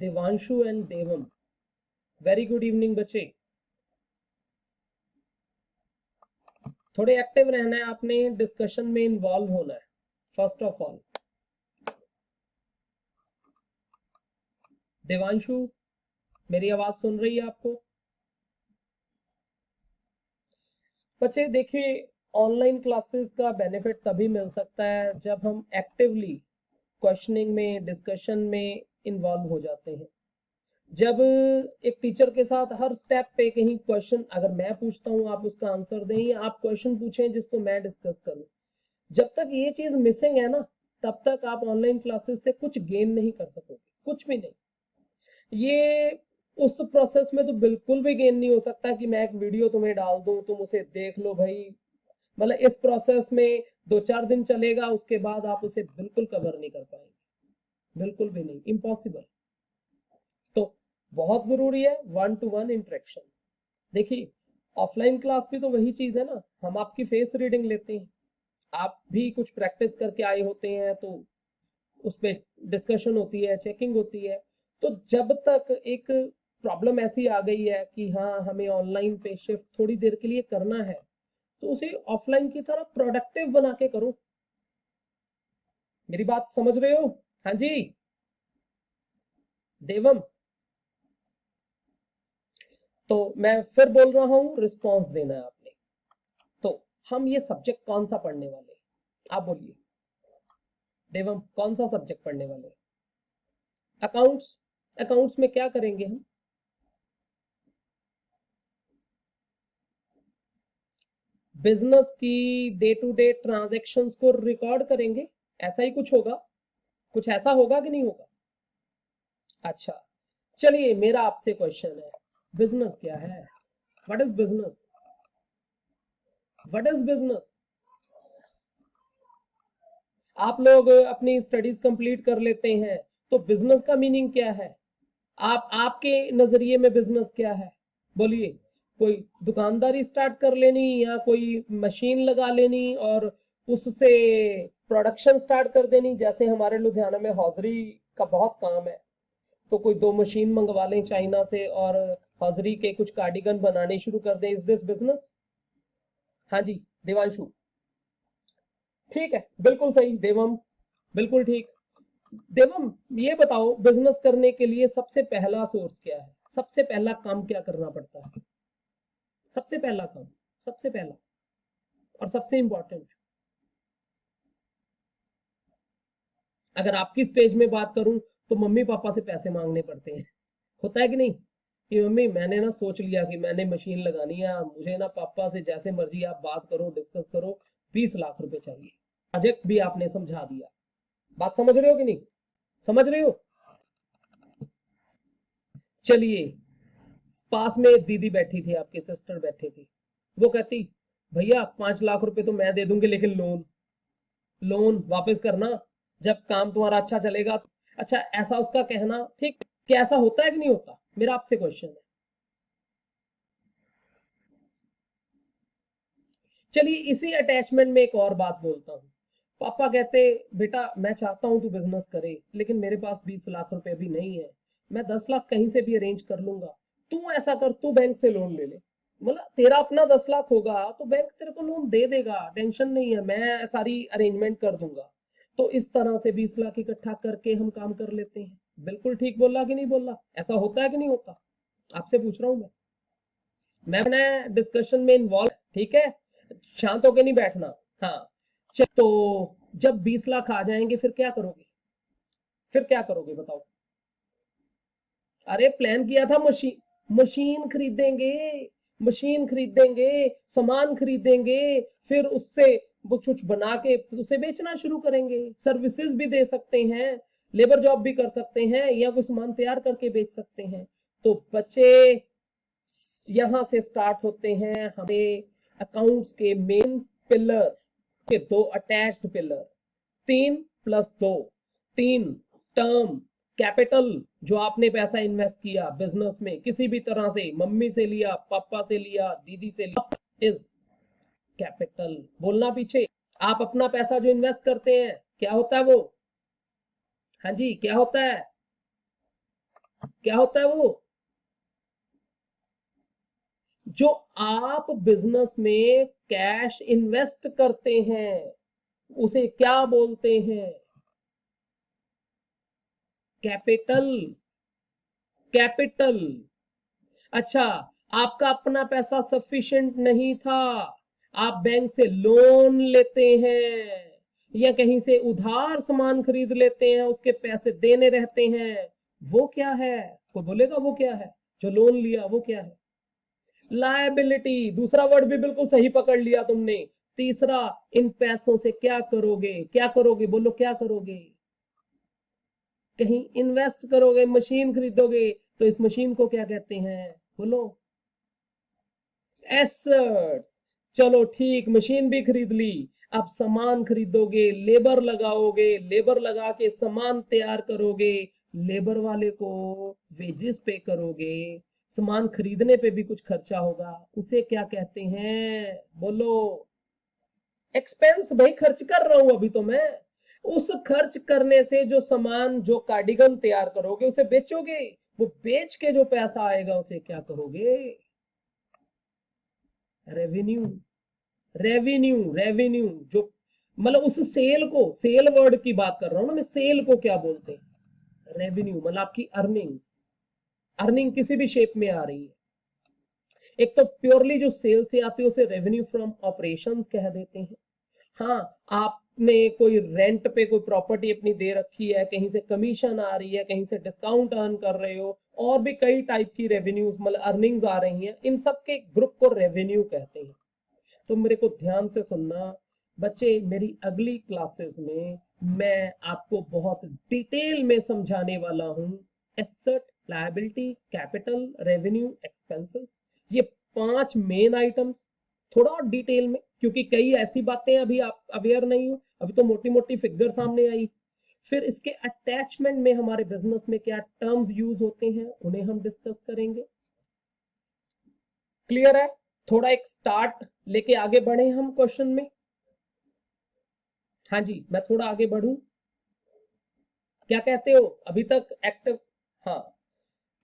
Devanshu and Devam, very good evening बच्चे। थोड़े active रहना है आपने, डिस्कशन में इन्वॉल्व होना है। फर्स्ट ऑफ ऑल देवांशु, मेरी आवाज सुन रही है आपको? बच्चे देखिए, ऑनलाइन क्लासेस का बेनिफिट तभी मिल सकता है जब हम एक्टिवली क्वेश्चनिंग में, डिस्कशन में इन्वॉल्व हो जाते हैं। जब एक टीचर के साथ हर स्टेप पे कहीं क्वेश्चन अगर मैं पूछता हूँ आप उसका आंसर दें, या आप क्वेश्चन पूछें जिसको मैं डिस्कस करूं, जब तक ये चीज मिसिंग है ना, तब तक आप ऑनलाइन क्लासेस से कुछ गेन नहीं कर सकोगे, कुछ भी नहीं। ये उस प्रोसेस में तो बिल्कुल भी गेन नहीं हो सकता कि मैं एक वीडियो तुम्हें डाल दूं, तुम उसे देख लो भाई। मतलब इस प्रोसेस में 2-4 दिन चलेगा, उसके बाद आप उसे बिल्कुल कवर नहीं कर पाएंगे, बिल्कुल भी नहीं, इम्पॉसिबल। तो बहुत जरूरी है 1-to-1 इंटरेक्शन। देखिए, ऑफलाइन क्लास भी तो वही चीज है ना, हम आपकी फेस रीडिंग लेते हैं, आप भी कुछ प्रैक्टिस करके आए होते हैं, तो उस पर डिस्कशन होती है, चेकिंग होती है। तो जब तक एक प्रॉब्लम ऐसी आ गई है कि हाँ हमें ऑनलाइन पे शिफ्ट थोड़ी देर के लिए करना है, तो उसे ऑफलाइन की तरह प्रोडक्टिव बना के करो। मेरी बात समझ रहे हो? हाँ जी देवम। तो मैं फिर बोल रहा हूं, रिस्पॉन्स देना है आपने। तो हम ये सब्जेक्ट कौन सा पढ़ने वाले हैं? आप बोलिए देवम, कौन सा सब्जेक्ट पढ़ने वाले हैं? अकाउंट्स। अकाउंट्स में क्या करेंगे हम? बिजनेस की डे टू डे ट्रांजैक्शंस को रिकॉर्ड करेंगे, ऐसा ही कुछ होगा। कुछ ऐसा होगा कि नहीं होगा? अच्छा, चलिए मेरा आपसे क्वेश्चन है, बिजनेस क्या है? What is business? What is business? आप लोग अपनी स्टडीज कंप्लीट कर लेते हैं, तो बिजनेस का मीनिंग क्या है? आपके नजरिए में बिजनेस क्या है? बोलिए। कोई दुकानदारी स्टार्ट कर लेनी, या कोई मशीन लगा लेनी और उससे प्रोडक्शन स्टार्ट कर देनी, जैसे हमारे लुधियाना में हौजरी का बहुत काम है, तो कोई 2 मशीन मंगवा लें चाइना से और हौजरी के कुछ कार्डिगन बनाने शुरू कर दें। Is this business? हाँ जी देवांशु, ठीक है, बिल्कुल सही देवम, बिल्कुल ठीक। देवम, ये बताओ बिजनेस करने के लिए सबसे पहला सोर्स क्या है? सबसे पहला काम क्या करना पड़ता है? सबसे पहला काम, सबसे पहला और सबसे इंपॉर्टेंट, अगर आपकी स्टेज में बात करूं तो मम्मी पापा से पैसे मांगने पड़ते हैं। होता है कि नहीं कि मम्मी मैंने ना सोच लिया कि मैंने मशीन लगानी है, मुझे ना पापा से जैसे मर्जी आप बात करो, डिस्कस करो, 20 लाख रुपए चाहिए। प्रोजेक्ट भी आपने समझा दिया। बात समझ रहे हो कि नहीं? समझ रहे हो? चलिए, पास में एक दीदी बैठी थी, आपकी सिस्टर बैठी थी, वो कहती भैया 5 लाख रुपए तो मैं दे दूंगी, लेकिन लोन, लोन वापस करना जब काम तुम्हारा अच्छा चलेगा। अच्छा, ऐसा उसका कहना ठीक, क्या ऐसा होता है कि नहीं होता? मेरा आपसे क्वेश्चन है। चलिए, इसी अटैचमेंट में एक और बात बोलता हूँ। पापा कहते बेटा मैं चाहता हूं तू बिजनेस करे, लेकिन मेरे पास 20 लाख रुपए भी नहीं है, मैं 10 लाख कहीं से भी अरेंज कर लूंगा, तू ऐसा कर, तू बैंक से लोन ले ले। मतलब तेरा अपना 10 लाख होगा तो बैंक तेरे को लोन दे देगा, टेंशन नहीं है, मैं सारी अरेंजमेंट कर दूंगा। तो इस तरह से 20 लाख इकट्ठा करके हम काम कर लेते हैं। बिल्कुल ठीक बोला कि नहीं बोला? ऐसा होता है कि नहीं होता? आपसे पूछ रहा हूं मैं डिस्कशन में इन्वॉल्व, ठीक है, शांत होके नहीं बैठना। हाँ, तो जब 20 लाख आ जाएंगे फिर क्या करोगे? फिर क्या करोगे बताओ? अरे प्लान किया था, मशीन, मशीन खरीदेंगे, मशीन खरीदेंगे, सामान खरीदेंगे, फिर उससे वो कुछ बना के उसे बेचना शुरू करेंगे। सर्विसेज भी दे सकते हैं, लेबर जॉब भी कर सकते हैं, या कोई सामान तैयार करके बेच सकते हैं। तो बच्चे यहां से स्टार्ट होते हैं हमें अकाउंट्स के मेन पिलर के 2 अटैच्ड पिलर, 3+2, 3 टर्म कैपिटल, जो आपने पैसा इन्वेस्ट किया बिजनेस में किसी भी तरह से, मम्मी से लिया, पापा से लिया, दीदी से लिया, इज कैपिटल। बोलना पीछे। आप अपना पैसा जो इन्वेस्ट करते हैं क्या होता है वो? हाँ जी, क्या होता है? क्या होता है वो? जो आप बिजनेस में कैश इन्वेस्ट करते हैं उसे क्या बोलते हैं? कैपिटल। कैपिटल। अच्छा, आपका अपना पैसा सफिशिएंट नहीं था, आप बैंक से लोन लेते हैं या कहीं से उधार सामान खरीद लेते हैं, उसके पैसे देने रहते हैं, वो क्या है? कोई बोलेगा वो क्या है? जो लोन लिया वो क्या है? लायबिलिटी। दूसरा वर्ड भी बिल्कुल सही पकड़ लिया तुमने। तीसरा, इन पैसों से क्या करोगे? क्या करोगे? बोलो क्या करोगे? कहीं इन्वेस्ट करोगे, मशीन खरीदोगे, तो इस मशीन को क्या कहते हैं? बोलो। एसेट्स। चलो ठीक, मशीन भी खरीद ली, अब सामान खरीदोगे, लेबर लगाओगे, लेबर लगा के सामान तैयार करोगे, लेबर वाले को वेजेस पे करोगे, सामान खरीदने पे भी कुछ खर्चा होगा, उसे क्या कहते हैं? बोलो। एक्सपेंस। भाई खर्च कर रहा हूं अभी तो मैं। उस खर्च करने से जो सामान, जो कार्डिगन तैयार करोगे उसे बेचोगे, वो बेच के जो पैसा आएगा उसे क्या कहोगे? रेवेन्यू। रेवेन्यू। रेवेन्यू। जो मतलब उस सेल को, सेल वर्ड की बात कर रहा हूं ना मैं, सेल को क्या बोलते हैं? रेवेन्यू। मतलब आपकी अर्निंग्स। अर्निंग किसी भी शेप में आ रही है, एक तो प्योरली जो सेल से आती है उसे रेवेन्यू फ्रॉम ऑपरेशंस कह देते हैं। हाँ, आपने कोई रेंट पे कोई प्रॉपर्टी अपनी दे रखी है, कहीं से कमीशन आ रही है, कहीं से डिस्काउंट अर्न कर रहे हो, और भी कई टाइप की रेवेन्यूज मतलब अर्निंग्स आ रही हैं, इन सब के ग्रुप को रेवेन्यू कहते हैं। तो मेरे को ध्यान से सुनना बच्चे, मेरी अगली क्लासेस में मैं आपको बहुत डिटेल में समझाने वाला हूं asset, liability, capital, revenue, expenses, ये 5 मेन आइटम्स, थोड़ा और डिटेल में, क्योंकि कई ऐसी बातें अभी आप अवेयर नहीं हो, अभी तो मोटी मोटी फिगर सामने आई। फिर इसके अटैचमेंट में हमारे बिजनेस में क्या टर्म्स यूज होते हैं उन्हें हम डिस्कस करेंगे। क्लियर है? थोड़ा एक स्टार्ट लेके आगे बढ़े हम क्वेश्चन में। हाँ जी, मैं थोड़ा आगे बढ़ूं, क्या कहते हो? अभी तक एक्टिव? हाँ।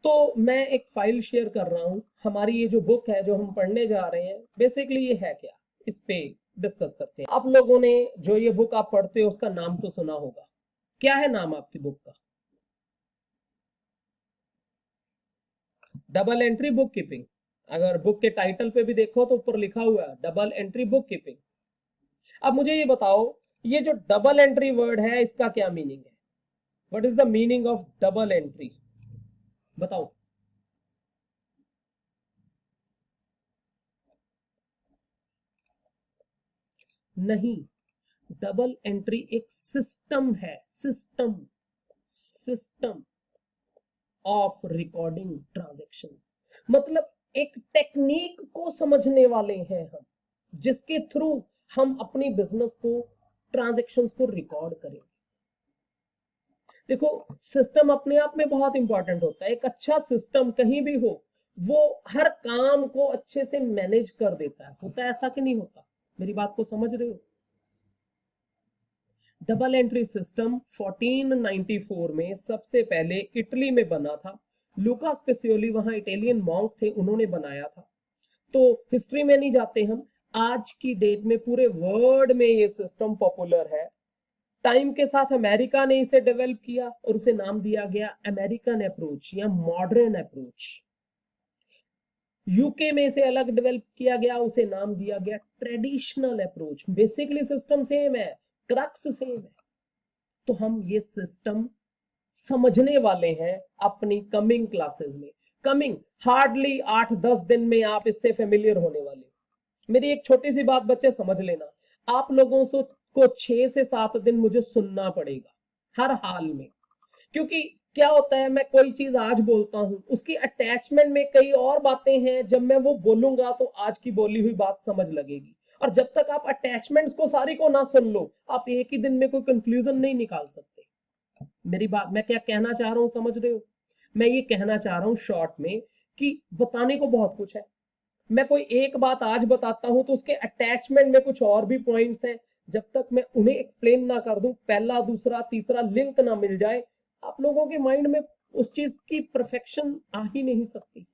तो मैं एक फाइल शेयर कर रहा हूं, हमारी ये जो बुक है जो हम पढ़ने जा रहे हैं, बेसिकली ये है क्या, इस पे डिस्कस करते हैं। आप लोगों ने जो ये बुक आप पढ़ते हो उसका नाम तो सुना होगा, क्या है नाम आपकी बुक का? Double entry book keeping. अगर बुक के टाइटल पे भी देखो तो ऊपर लिखा हुआ है डबल एंट्री बुक कीपिंग। अब मुझे ये बताओ, ये जो डबल एंट्री वर्ड है इसका क्या मीनिंग है? What is the meaning of double entry? बताओ। नहीं, डबल एंट्री एक सिस्टम है, system, system of recording transactions. मतलब एक टेक्निक को समझने वाले हैं हम, जिसके थ्रू हम अपनी बिजनेस को, ट्रांजैक्शंस को रिकॉर्ड करेंगे। देखो, सिस्टम अपने आप में बहुत इंपॉर्टेंट होता है। एक अच्छा सिस्टम कहीं भी हो, वो हर काम को अच्छे से मैनेज कर देता है। होता है ऐसा कि नहीं होता? मेरी बात को समझ रहे हो? डबल एंट्री सिस्टम 1494 में सबसे पहले इटली में बना था। लूका स्पेसियोली वहां इटालियन मॉन्क थे, उन्होंने बनाया था। तो हिस्ट्री में नहीं जाते हम, आज की डेट में पूरे वर्ल्ड में ये सिस्टम पॉपुलर है। टाइम के साथ अमेरिका ने इसे डेवलप किया और उसे नाम दिया गया अमेरिकन अप्रोच या मॉडर्न अप्रोच। यूके में इसे अलग डेवलप किया गया, उसे नाम दिया गया traditional approach. Basically system same है, क्रक्स सेम है। तो हम ये सिस्टम समझने वाले हैं अपनी कमिंग क्लासेस में। कमिंग हार्डली 8-10 दिन में आप इससे फेमिलियर होने वाले हो। मेरी एक छोटी सी बात बच्चे समझ लेना, आप लोगों को 6 से 7 दिन मुझे सुनना पड़ेगा हर हाल में, क्योंकि क्या होता है, मैं कोई चीज आज बोलता हूं, उसकी अटैचमेंट में कई और बातें हैं, जब मैं वो बोलूंगा तो आज की बोली हुई बात समझ लगेगी। और जब तक आप अटैचमेंट्स को सारी को ना सुन लो, आप एक ही दिन में कोई कंक्लूजन नहीं निकाल सकते। मेरी बात, मैं क्या कहना चाह रहा हूं समझ रहे हो? मैं ये कहना चाह रहा हूं शॉर्ट में कि बताने को बहुत कुछ है। मैं कोई एक बात आज बताता हूं तो उसके अटैचमेंट में कुछ और भी पॉइंट्स हैं, जब तक मैं उन्हें एक्सप्लेन ना कर दूं, पहला दूसरा तीसरा लिंक ना मिल जाए, आप लोगों के माइंड में उस चीज की परफेक्शन आ ही नहीं सकती।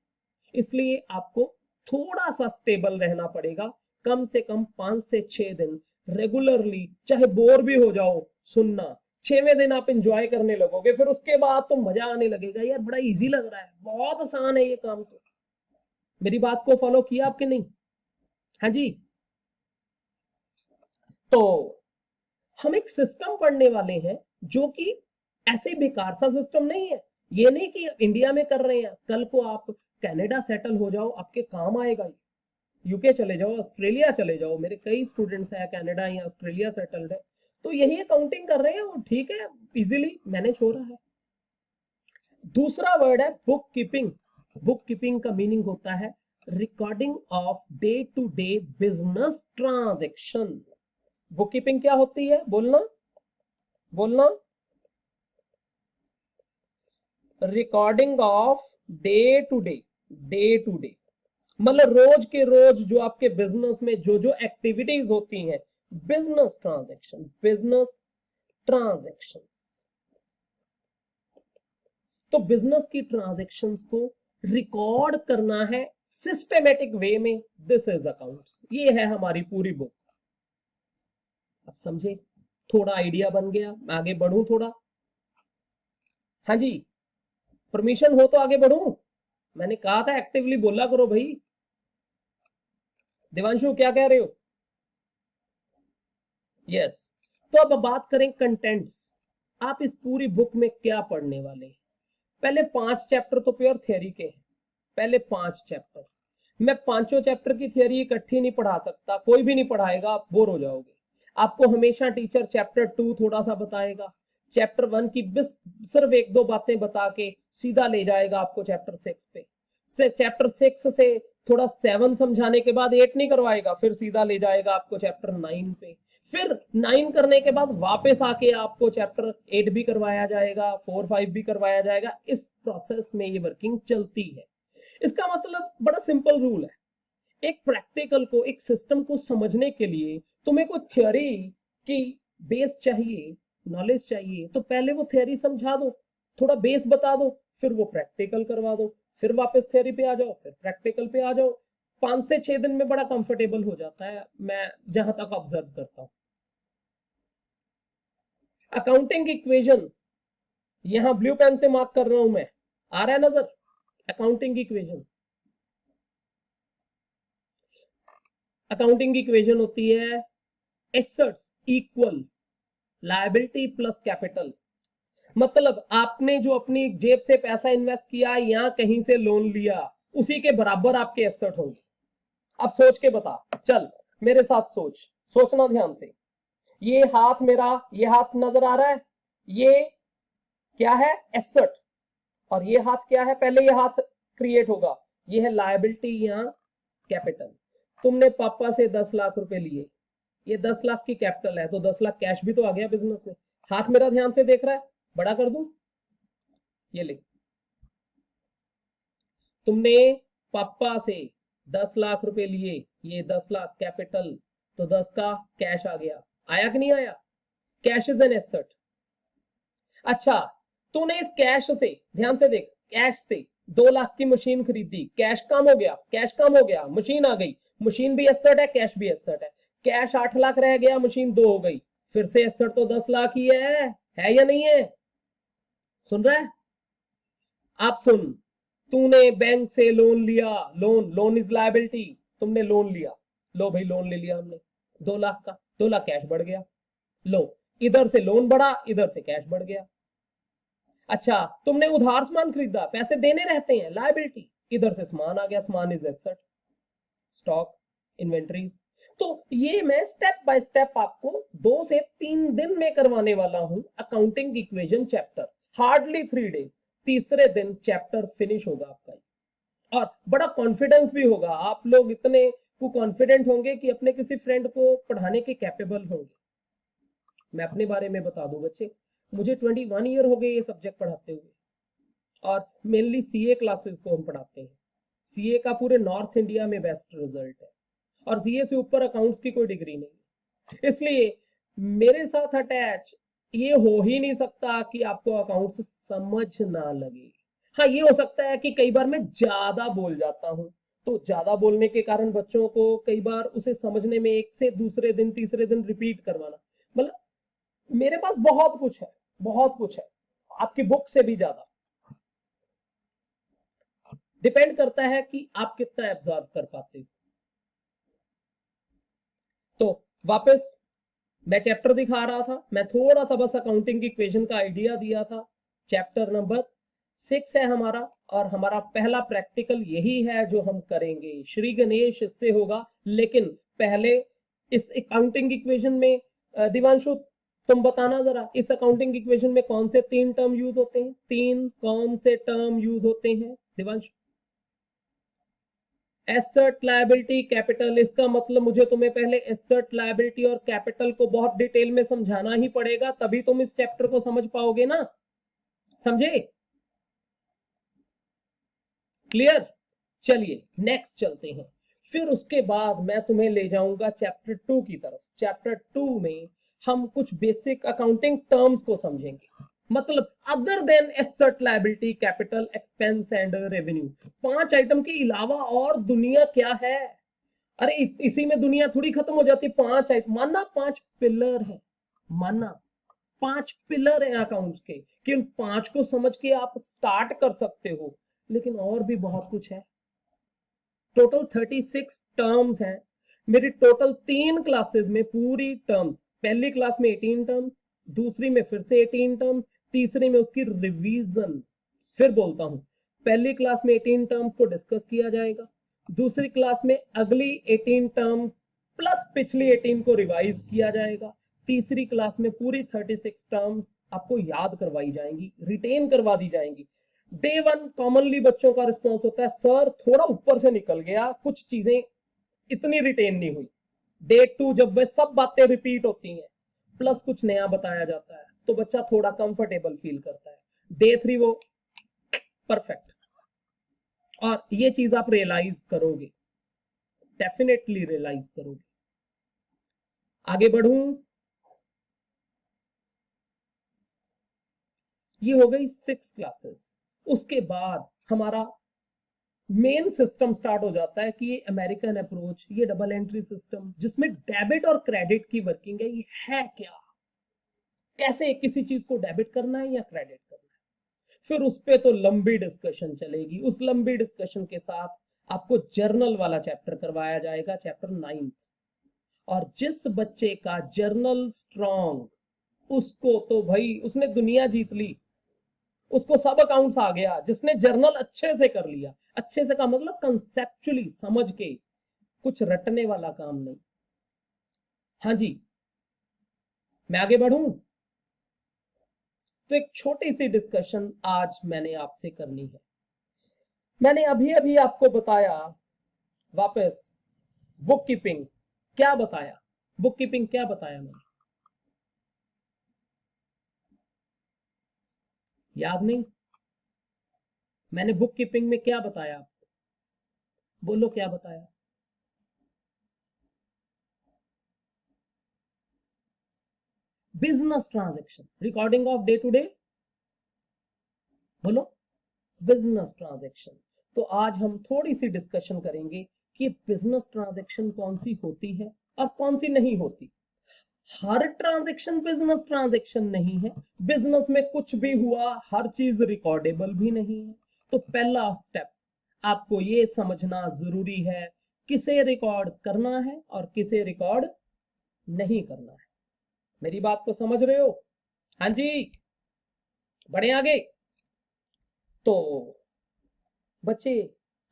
इसलिए आपको थोड़ा सा स्टेबल रहना पड़ेगा, कम से कम 5 से 6 दिन रेगुलरली, चाहे बोर भी हो जाओ सुनना। 6वें दिन आप एंजॉय करने लगोगे, फिर उसके बाद तो मजा आने लगेगा, यार बड़ा इजी लग रहा है, बहुत आसान है ये काम। तो मेरी बात को फॉलो किया आपके नहीं? हाँ जी। तो हम एक सिस्टम पढ़ने वाले हैं जो कि ऐसे बेकार सा सिस्टम नहीं है। ये नहीं कि इंडिया में कर रहे हैं, कल को आप कनाडा सेटल हो जाओ, आपके काम आएगा। यूके चले जाओ, ऑस्ट्रेलिया चले जाओ, मेरे कई स्टूडेंट्स हैं कनाडा या ऑस्ट्रेलिया सेटल्ड है, तो यही अकाउंटिंग कर रहे हैं और ठीक है, इजीली मैनेज हो रहा है। दूसरा वर्ड है बुक कीपिंग। बुक कीपिंग का मीनिंग होता है recording of day to day business transaction. Bookkeeping क्या होती है? बोलना बोलना। Recording of day to day, day to day मतलब रोज के रोज जो आपके बिजनेस में जो जो एक्टिविटीज होती हैं, बिजनेस ट्रांजैक्शन, बिजनेस ट्रांजैक्शंस। तो बिजनेस की ट्रांजैक्शंस को रिकॉर्ड करना है सिस्टेमेटिक वे में, दिस इज अकाउंट्स। ये है हमारी पूरी बुक। आप समझे? थोड़ा आइडिया बन गया? मैं आगे बढ़ूं थोड़ा? हाँ जी, परमिशन हो तो आगे बढ़ूं? मैंने कहा था एक्टिवली बोला करो भाई। देवांशु क्या कह रहे हो? यस। तो अब बात करें कंटेंट्स। आप इस पूरी बुक में क्या पढ़ने वाले हैं? पहले 5 चैप्टर तो प्योर थियरी के हैं, पहले 5 चैप्टर। मैं पांचों चैप्टर की थियरी इकट्ठी नहीं पढ़ा सकता, कोई भी नहीं पढ़ाएगा, आप बोर हो जाओगे। आपको हमेशा टीचर चैप्टर 2 थोड़ा सा बताएगा, चैप्टर 1 की बस सिर्फ 1-2 बातें बता के सीधा ले जाएगा आपको चैप्टर 6 पे। चैप्टर 6 से थोड़ा 7 समझाने के बाद 8 नहीं करवाएगा, फिर सीधा ले जाएगा आपको चैप्टर 9 पे। फिर 9 करने के बाद वापस आके आपको चैप्टर 8 भी करवाया जाएगा, 4, 5 भी करवाया जाएगा। इस प्रोसेस में ये वर्किंग चलती है। इसका मतलब बड़ा सिंपल रूल है, एक प्रैक्टिकल को, एक सिस्टम को समझने के लिए तुम्हें कोई थ्योरी की बेस चाहिए, नॉलेज चाहिए, तो पहले वो थ्योरी समझा दो, थोड़ा बेस बता दो, फिर वो प्रैक्टिकल करवा दो, फिर वापस थ्योरी पे आ जाओ, फिर प्रैक्टिकल पे आ जाओ। 5 से 6 दिन में बड़ा कंफर्टेबल हो जाता है, मैं जहां तक ऑब्जर्व करता हूं। अकाउंटिंग इक्वेशन यहां ब्लू पेन से मार्क कर रहा हूं मैं, आ रहा है नजर? अकाउंटिंग इक्वेशन, अकाउंटिंग इक्वेशन होती है assets equal liability plus capital. मतलब आपने जो अपनी जेब से पैसा इन्वेस्ट किया या कहीं से लोन लिया, उसी के बराबर आपके एसेट होंगे। अब सोच के बता, चल मेरे साथ सोच, सोचना ध्यान से। ये हाथ मेरा, ये हाथ नजर आ रहा है, ये क्या है? एसेट। और ये हाथ क्या है? पहले ये हाथ क्रिएट होगा, ये है लायबिलिटी या कैपिटल। तुमने पापा से 10 लाख रुपए लिए, ये 10 लाख की कैपिटल है, तो 10 लाख कैश भी तो आ गया बिजनेस में। हाथ मेरा ध्यान से देख रहा है? बड़ा कर दूं? ये ले, तुमने पापा से 10 लाख रुपए लिए, ये 10 लाख कैपिटल, तो 10 का कैश आ गया। आया कि नहीं आया? Cash is an asset. अच्छा, तूने इस कैश से, ध्यान से देख, कैश से 2 लाख की मशीन खरीदी, कैश कम हो गया, कैश कम हो गया, मशीन आ गई, मशीन भी एसेट है, कैश भी एसेट है। कैश 8 लाख रह गया, मशीन 2 हो गई, फिर से एसेट तो 10 लाख ही है या नहीं है? सुन रहा है? आप सुन, तूने बैंक से लोन लिया, लोन, लोन इज लायबिलिटी, तुमने लोन लिया, लो भाई लोन ले लिया हमने 2 लाख का, 2 लाख कैश बढ़ गया, लो, इधर से लोन बढ़ा, इधर से कैश बढ़ गया। अच्छा, तुमने उधार सामान खरीदा, पैसे देने रहते हैं, लायबिलिटी, इधर से सामान आ गया, सामान इज एसेट, स्टॉक, इन्वेंटरीज। तो ये मैं स्टेप बाय स्टेप आपको 2 से 3 दिन में करवाने वाला हूं accounting equation chapter, hardly 3 days. तीसरे दिन चैप्टर फिनिश होगा आपका, और बड़ा कॉन्फिडेंस भी होगा, आप लोग इतने को कॉन्फिडेंट होंगे कि अपने किसी फ्रेंड को पढ़ाने के कैपेबल होंगे। मैं अपने बारे में बता दूं बच्चे, मुझे 21 ईयर हो गए ये सब्जेक्ट पढ़ाते हुए, और मेनली सीए क्लासेस को हम पढ़ाते हैं। सीए का पूरे नॉर्थ इंडिया में बेस्ट रिजल्ट है, और सीए से ऊपर अकाउंट्स की कोई डिग्री नहीं है। इसलिए मेरे साथ अटैच ये हो ही नहीं सकता कि आपको अकाउंट्स समझ ना लगे। हाँ, ये हो सकता है कि कई बार मैं ज्यादा बोल जाता हूँ, तो ज्यादा बोलने के कारण बच्चों को कई बार उसे समझने में एक से दूसरे दिन तीसरे दिन रिपीट करवाना, मतलब मेरे पास बहुत कुछ है, बहुत कुछ है, आपकी बुक से भी ज्यादा। डिपेंड करता है कि आप कितना एब्जॉर्ब कर पाते हो। तो वापस मैं चैप्टर दिखा रहा था, मैं थोड़ा सा बस अकाउंटिंग की इक्वेशन का आइडिया दिया था। चैप्टर नंबर 6 है हमारा, और हमारा पहला प्रैक्टिकल यही है जो हम करेंगे। श्री गणेश इससे होगा, लेकिन पहले इस अकाउंटिंग इक्वेशन में दिवांशु तुम बताना जरा, इस अकाउंटिंग इक्वेशन में कौन से 3 टर्म यूज होते हैं? 3 कौन से टर्म यूज होते हैं दिवांशु? Asset, liability, capital. इसका मतलब मुझे तुम्हें पहले एसेट, लायबिलिटी और कैपिटल को बहुत डिटेल में समझाना ही पड़ेगा, तभी तुम इस चैप्टर को समझ पाओगे ना। समझे? क्लियर? चलिए नेक्स्ट चलते हैं। फिर उसके बाद मैं तुम्हें ले जाऊंगा चैप्टर 2 की तरफ। चैप्टर 2 में हम कुछ बेसिक अकाउंटिंग टर्म्स को समझेंगे, मतलब other than asset, liability, capital, expense and revenue. 5 item के अलावा और दुनिया क्या है? अरे इसी में दुनिया थोड़ी खत्म हो जाती। 5 आइटम मानना, 5 पिलर है, मानना 5 पिलर है अकाउंट्स के, कि उन 5 को समझ के आप स्टार्ट कर सकते हो। लेकिन और भी बहुत कुछ है। टोटल 36 टर्म्स हैं मेरी। टोटल 3 क्लासेस में पूरी टर्म्स, पहली क्लास में 18 टर्म्स, दूसरी में फिर से 18 टर्म्स, तीसरी में उसकी रिवीजन। फिर बोलता हूं, पहली क्लास में 18 टर्म्स को डिस्कस किया जाएगा, दूसरी क्लास में अगली 18 टर्म्स प्लस पिछली 18 को रिवाइज किया जाएगा, तीसरी क्लास में पूरी 36 टर्म्स आपको याद करवाई जाएंगी, रिटेन करवा दी जाएंगी। डे 1 कॉमनली बच्चों का रिस्पॉन्स होता है, सर थोड़ा ऊपर से निकल गया, कुछ चीजें इतनी रिटेन नहीं हुई। डे 2 जब वे सब बातें रिपीट होती हैं प्लस कुछ नया बताया जाता है, तो बच्चा थोड़ा कंफर्टेबल फील करता है। डे 3 वो परफेक्ट। और ये चीज आप रियलाइज करोगे, डेफिनेटली रियलाइज करोगे। आगे बढ़ूं, ये हो गई 6 क्लासेस। उसके बाद हमारा मेन सिस्टम स्टार्ट हो जाता है कि ये अमेरिकन अप्रोच, ये डबल एंट्री सिस्टम जिसमें डेबिट और क्रेडिट की वर्किंग है, ये है क्या, कैसे किसी चीज को डेबिट करना है या क्रेडिट करना है। फिर उस पे तो लंबी डिस्कशन चलेगी। उस लंबी डिस्कशन के साथ आपको जर्नल वाला चैप्टर करवाया जाएगा, चैप्टर 9। और जिस बच्चे का जर्नल स्ट्रॉन्ग, उसको तो भाई उसने दुनिया जीत ली, उसको सब अकाउंट्स आ गया। जिसने जर्नल अच्छे से कर लिया, अच्छे से का मतलब कंसेप्चुअली समझ के, कुछ रटने वाला काम नहीं। हाँ जी, मैं आगे बढ़ूं तो एक छोटी सी डिस्कशन आज मैंने आपसे करनी है। मैंने अभी अभी आपको बताया, वापस बुक कीपिंग क्या बताया, बुक कीपिंग क्या बताया मैंने, याद नहीं? मैंने बुक कीपिंग में क्या बताया आपको? बोलो क्या बताया? Business transaction, recording of day to day, बोलो बिजनेस ट्रांजैक्शन। तो आज हम थोड़ी सी डिस्कशन करेंगे कि बिजनेस ट्रांजैक्शन कौन सी होती है और कौन सी नहीं होती। हर ट्रांजैक्शन बिजनेस ट्रांजैक्शन नहीं है, बिजनेस में कुछ भी हुआ हर चीज रिकॉर्डेबल भी नहीं है। तो पहला स्टेप आपको ये समझना जरूरी है, किसे रिकॉर्ड करना है और किसे रिकॉर्ड नहीं करना है। मेरी बात को समझ रहे हो? हाँ जी, बढ़े आगे। तो बच्चे,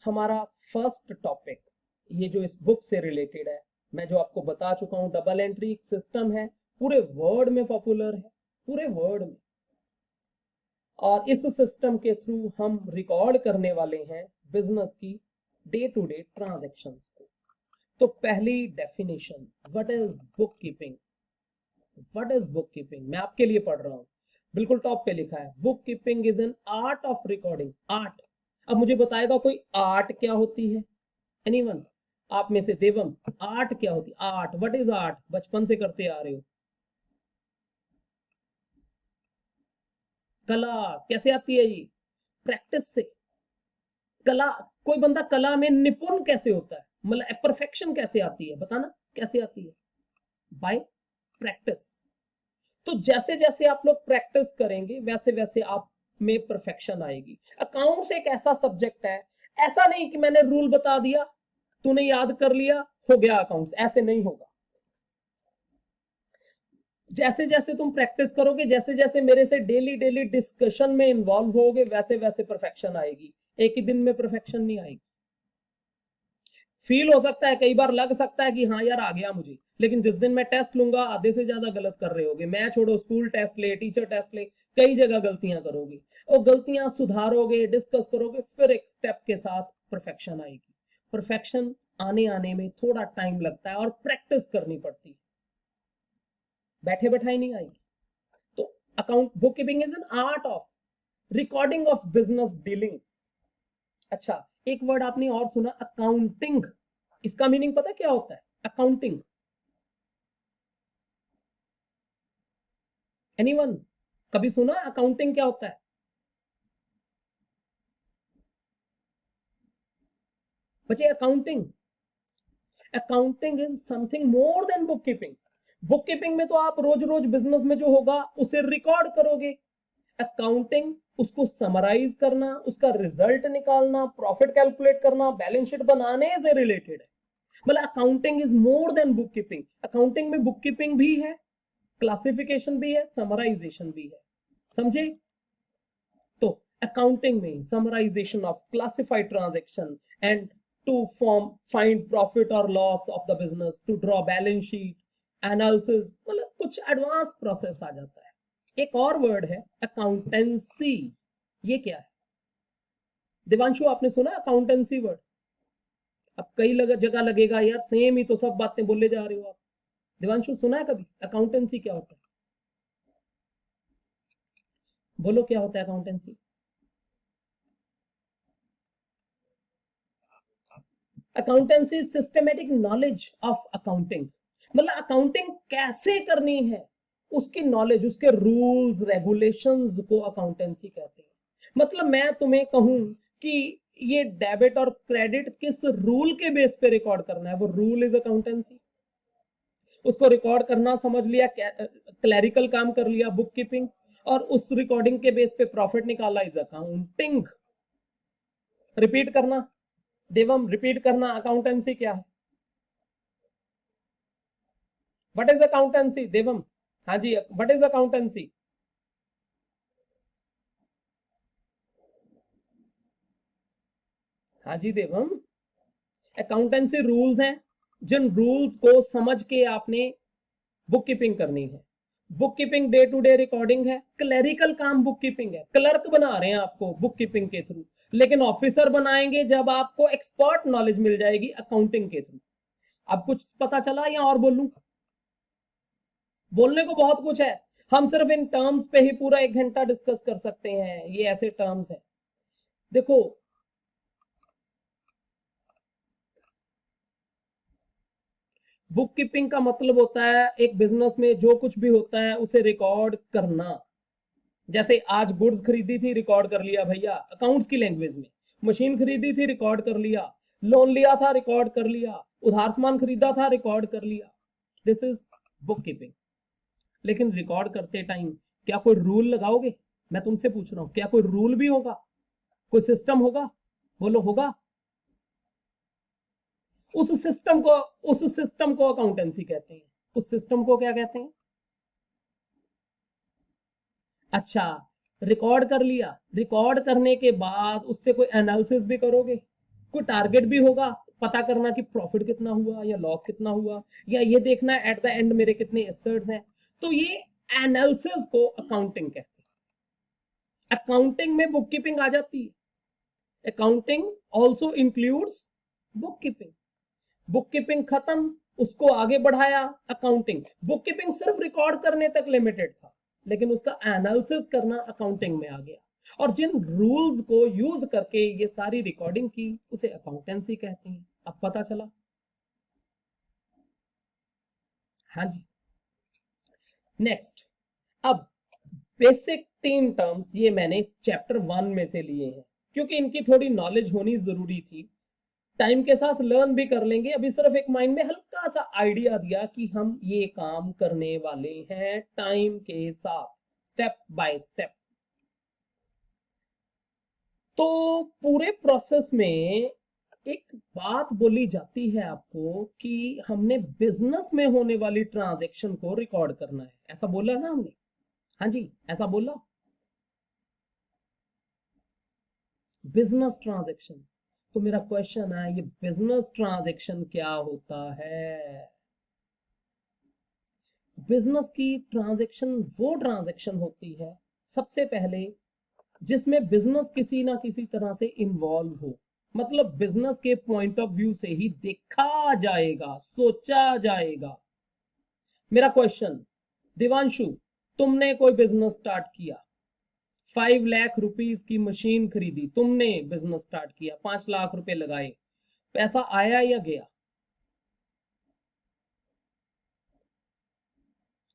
हमारा फर्स्ट टॉपिक, ये जो इस बुक से रिलेटेड है, मैं जो आपको बता चुका हूं, डबल एंट्री सिस्टम है, पूरे वर्ल्ड में पॉपुलर है, पूरे वर्ल्ड में। और इस सिस्टम के थ्रू हम रिकॉर्ड करने वाले हैं बिजनेस की डे टू डे ट्रांजैक्शंस को। तो पहली definition, what is book keeping? What is book keeping? मैं आपके लिए पढ़ रहा हूं, बिल्कुल टॉप पे लिखा है, book keeping is an art of recording. Art. अब मुझे बताएगा कोई आर्ट क्या होती है? एनीवन? आप में से देवम, आर्ट क्या होती है? Art, what is art? बचपन से करते आ रहे हो। कला कैसे आती है? ये प्रैक्टिस से। कला, कोई बंदा कला में निपुण कैसे होता है, मतलब परफेक्शन कैसे आती है, बताना कैसे आती है? Bye practice. तो जैसे जैसे आप लोग प्रैक्टिस करेंगे वैसे वैसे आप में परफेक्शन आएगी। अकाउंट्स एक ऐसा सब्जेक्ट है, ऐसा नहीं कि मैंने रूल बता दिया, तूने याद कर लिया, हो गया अकाउंट्स, ऐसे नहीं होगा। जैसे जैसे तुम प्रैक्टिस करोगे, जैसे जैसे मेरे से डेली डेली डिस्कशन में इन्वॉल्व होगे, वैसे वैसे परफेक्शन आएगी। एक ही दिन में परफेक्शन नहीं आएगी। फील हो सकता है, कई बार लग सकता है कि हाँ यार आ गया मुझे, लेकिन जिस दिन मैं टेस्ट लूंगा आधे से ज्यादा गलत कर रहे होगे। मैं छोड़ो, स्कूल टेस्ट ले, टीचर टेस्ट ले, कई जगह गलतियां करोगे, और गलतियां सुधारोगे, डिस्कस करोगे, फिर एक स्टेप के साथ परफेक्शन आएगी। परफेक्शन आने आने में थोड़ा टाइम लगता है और प्रैक्टिस करनी पड़ती है, बैठे बैठाई नहीं आएगी। तो account book keeping is an art of recording of business dealings. अच्छा, एक वर्ड आपने और सुना, अकाउंटिंग। इसका मीनिंग पता क्या होता है? अकाउंटिंग, एनीवन कभी सुना अकाउंटिंग क्या होता है? बच्चे, accounting, accounting is something more than book keeping. Book keeping में तो आप रोज रोज बिजनेस में जो होगा उसे रिकॉर्ड करोगे। अकाउंटिंग उसको समराइज करना, उसका रिजल्ट निकालना, प्रॉफिट कैलकुलेट करना, बैलेंस शीट बनाने से रिलेटेड है। मतलब accounting is more than book keeping. Accounting में बुक कीपिंग भी है, क्लासिफिकेशन भी है, समराइजेशन भी है, समझे? तो अकाउंटिंग में summarisation of classified transaction and to form find profit और loss of the business, to draw balance sheet, analysis, मतलब कुछ एडवांस प्रोसेस आ जाता है। एक और वर्ड है अकाउंटेंसी। ये क्या है देवांशु, आपने सुना अकाउंटेंसी वर्ड? अब कई जगह लगेगा यार सेम ही तो सब बातें बोले जा रहे हो आप। देवांशु सुना है कभी अकाउंटेंसी क्या होता है? बोलो क्या होता है accountancy? Accountancy is systematic knowledge of accounting. मतलब अकाउंटिंग कैसे करनी है उसकी नॉलेज, उसके रूल्स रेगुलेशंस को अकाउंटेंसी कहते हैं। मतलब मैं तुम्हें कहूं कि ये डेबिट और क्रेडिट किस रूल के बेस पे रिकॉर्ड करना है, वो रूल इज अकाउंटेंसी। उसको रिकॉर्ड करना समझ लिया, क्लैरिकल काम कर लिया बुक कीपिंग, और उस रिकॉर्डिंग के बेस पे प्रॉफिट निकाला इज अकाउंटिंग। रिपीट करना देवम, रिपीट करना, अकाउंटेंसी क्या है? व्हाट इज अकाउंटेंसी देवम? हाँ जी, व्हाट इज अकाउंटेंसी? हाँ जी देवम, अकाउंटेंसी रूल्स हैं, जिन रूल्स को समझ के आपने बुक कीपिंग करनी है। Bookkeeping day to day recording है, क्लरिकल काम बुक कीपिंग है। क्लर्क बना रहे हैं आपको बुक कीपिंग के थ्रू, लेकिन ऑफिसर बनाएंगे जब आपको एक्सपर्ट नॉलेज मिल जाएगी अकाउंटिंग के थ्रू। अब कुछ पता चला या और बोलूं? बोलने को बहुत कुछ है, हम सिर्फ इन टर्म्स पे ही पूरा 1 घंटा डिस्कस कर सकते हैं। ये ऐसे टर्म्स हैं, देखो। बुक कीपिंग का मतलब होता है एक बिजनेस में जो कुछ भी होता है उसे रिकॉर्ड करना। जैसे आज गुड्स खरीदी थी, रिकॉर्ड कर लिया भैया अकाउंट्स की लैंग्वेज में। मशीन खरीदी थी, रिकॉर्ड कर लिया। लोन लिया था, रिकॉर्ड कर लिया। उधार सामान खरीदा था, रिकॉर्ड कर लिया। This is book keeping. लेकिन रिकॉर्ड करते टाइम क्या कोई रूल लगाओगे? मैं तुमसे पूछ रहा हूं, क्या कोई रूल भी होगा, कोई सिस्टम होगा? बोलो होगा? उस सिस्टम को उस सिस्टम को अकाउंटेंसी कहते हैं। उस सिस्टम को क्या कहते हैं? अच्छा, रिकॉर्ड कर लिया, रिकॉर्ड करने के बाद उससे कोई एनालिसिस भी करोगे, कोई टारगेट भी होगा, पता करना कि प्रॉफिट कितना हुआ या लॉस कितना हुआ, या ये देखना एट द एंड मेरे कितने एसेट्स हैं। तो ये एनालिसिस को अकाउंटिंग कहते हैं। अकाउंटिंग में बुक कीपिंग आ जाती है। Accounting also includes book keeping. Book keeping खत्म, उसको आगे बढ़ाया अकाउंटिंग। बुक कीपिंग सिर्फ रिकॉर्ड करने तक लिमिटेड था, लेकिन उसका एनालिसिस करना अकाउंटिंग में आ गया, और जिन रूल्स को यूज करके ये सारी रिकॉर्डिंग की उसे अकाउंटेंसी कहते हैं। अब पता चला? हाँ जी। नेक्स्ट, अब बेसिक 3 टर्म्स ये मैंने इस चैप्टर 1 में से लिए हैं, क्योंकि इनकी थोड़ी नॉलेज होनी जरूरी थी। टाइम के साथ लर्न भी कर लेंगे, अभी सिर्फ एक माइंड में हल्का सा आइडिया दिया कि हम ये काम करने वाले हैं टाइम के साथ, स्टेप बाय स्टेप। तो पूरे प्रोसेस में एक बात बोली जाती है आपको कि हमने बिजनेस में होने वाली ट्रांजैक्शन को रिकॉर्ड करना है, ऐसा बोला ना हमने? हाँ जी, ऐसा बोला। Business transaction. तो मेरा क्वेश्चन है, ये बिजनेस ट्रांजैक्शन क्या होता है? बिजनेस की ट्रांजैक्शन वो ट्रांजैक्शन होती है सबसे पहले जिसमें बिजनेस किसी ना किसी तरह से इन्वॉल्व हो, मतलब बिजनेस के पॉइंट ऑफ व्यू से ही देखा जाएगा, सोचा जाएगा। मेरा क्वेश्चन, दिवांशु, तुमने कोई बिजनेस स्टार्ट किया, 5 लाख रुपीस की मशीन खरीदी, तुमने बिजनेस स्टार्ट किया, 5 लाख रुपए लगाए, पैसा आया या गया?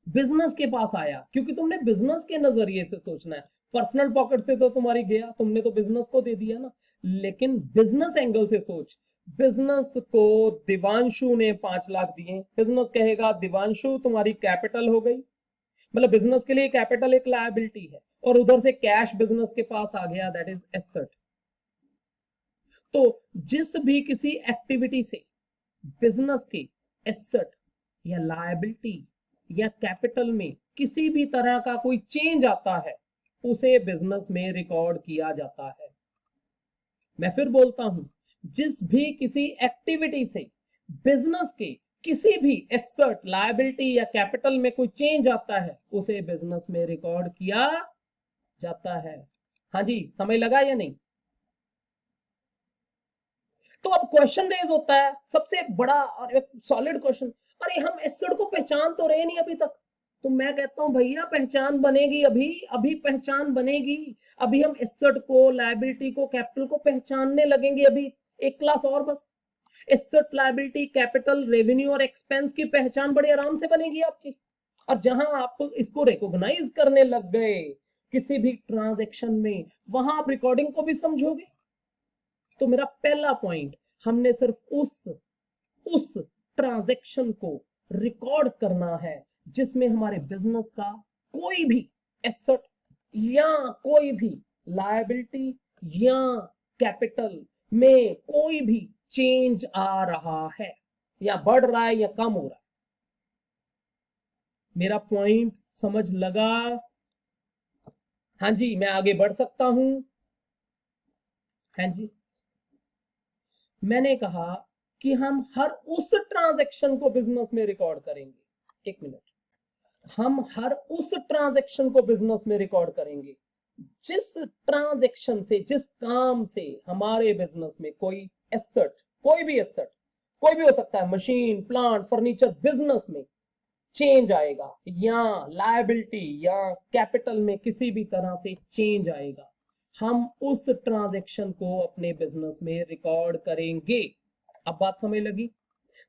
बिजनेस के पास आया, क्योंकि तुमने बिजनेस के नजरिए से सोचना है। पर्सनल पॉकेट से तो तुम्हारी गया, तुमने तो बिजनेस को दे दिया ना। लेकिन बिजनेस एंगल से सोच, बिजनेस को दिवांशु ने 5 लाख दिए, बिजनेस कहेगा दिवांशु तुम्हारी कैपिटल हो गई, मतलब बिजनेस के लिए कैपिटल एक लायबिलिटी है, और उधर से कैश बिजनेस के पास आ गया, दैट इज एसेट। तो जिस भी किसी एक्टिविटी से बिजनेस के एसेट या लायबिलिटी या कैपिटल में किसी भी तरह का कोई चेंज आता है, उसे बिजनेस में रिकॉर्ड किया जाता है। मैं फिर बोलता हूं, जिस भी किसी एक्टिविटी से बिजनेस के किसी भी एसेट, लायबिलिटी या कैपिटल में कोई चेंज आता है, उसे बिजनेस में रिकॉर्ड किया जाता है। हाँ जी, समय लगा या नहीं? तो अब क्वेश्चन रेज होता है, सबसे बड़ा और एक सॉलिड क्वेश्चन, अरे हम एसेट को पहचान तो रहे नहीं अभी तक। तो मैं कहता हूं भैया पहचान बनेगी, अभी अभी पहचान बनेगी। अभी हम एसेट को, लायबिलिटी को, कैपिटल को पहचानने लगेंगे, अभी एक क्लास और बस। एसेट, लायबिलिटी, कैपिटल, रेवेन्यू और एक्सपेंस की पहचान बड़े आराम से बनेगी आपकी। और जहां आप इसको रिकॉग्नाइज करने लग गए किसी भी ट्रांजैक्शन में, वहां आप रिकॉर्डिंग को भी समझोगे। तो मेरा पहला पॉइंट, हमने सिर्फ उस ट्रांजैक्शन को रिकॉर्ड करना है जिसमें हमारे बिजनेस का कोई भी एसेट या कोई भी लायबिलिटी या कैपिटल में कोई भी चेंज आ रहा है, या बढ़ रहा है या कम हो रहा है। मेरा पॉइंट समझ लगा? हाँ जी, मैं आगे बढ़ सकता हूं? हाँ जी, मैंने कहा कि हम हर उस ट्रांजैक्शन को बिजनेस में रिकॉर्ड करेंगे। एक मिनट, हम हर उस ट्रांजैक्शन को बिजनेस में रिकॉर्ड करेंगे जिस ट्रांजैक्शन से, जिस काम से हमारे बिजनेस में कोई एसेट, कोई भी एसेट, कोई भी हो सकता है, मशीन, प्लांट, फर्नीचर, बिजनेस में चेंज आएगा, या लायबिलिटी या कैपिटल में किसी भी तरह से चेंज आएगा, हम उस ट्रांजैक्शन को अपने बिजनेस में रिकॉर्ड करेंगे। अब बात समझ लगी?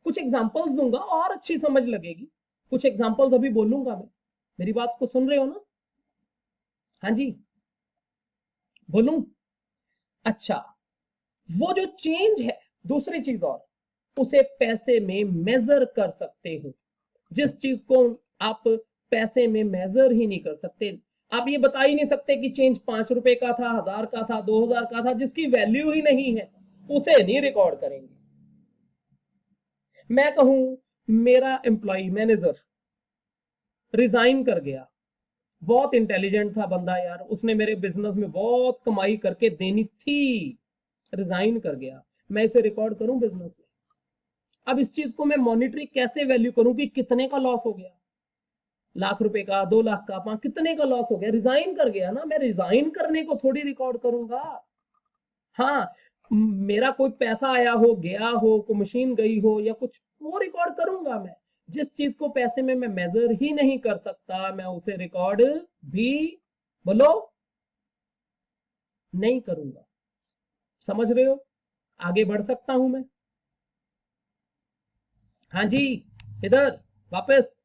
कुछ एग्जांपल्स दूंगा और अच्छी समझ लगेगी। कुछ एग्जांपल्स अभी बोलूंगा मैं, मेरी बात को सुन रहे हो ना? हाँ जी, बोलूं? अच्छा, वो जो चेंज है, दूसरी चीज और, उसे पैसे में मेजर कर सकते हो। जिस चीज को आप पैसे में मेजर ही नहीं कर सकते, आप ये बता ही नहीं सकते कि चेंज 5 रुपए का था, 1000 का था, 2000 का था, जिसकी वैल्यू ही नहीं है, उसे नहीं रिकॉर्ड करेंगे। मैं कहूं मेरा एम्प्लॉय, मैनेजर रिजाइन कर गया, बहुत इंटेलिजेंट था बंदा यार, उसने मेरे बिजनेस में बहुत कमाई करके देनी थी, रिजाइन कर गया, मैं इसे रिकॉर्ड करूं बिजनेस में? अब इस चीज को मैं मॉनिटरी कैसे वैल्यू करूं कि कितने का लॉस हो गया, लाख रुपए का, 2 लाख का, 5, कितने का लॉस हो गया? रिजाइन कर गया ना, मैं रिजाइन करने को थोड़ी रिकॉर्ड करूंगा। हाँ, मेरा कोई पैसा आया हो, गया हो, कोई मशीन गई हो या कुछ, वो रिकॉर्ड करूंगा मैं। जिस चीज को पैसे में मैं मेजर ही नहीं कर सकता, मैं उसे रिकॉर्ड भी, बोलो, नहीं करूंगा। समझ रहे हो? आगे बढ़ सकता हूं मैं? हाँ जी, इधर वापस,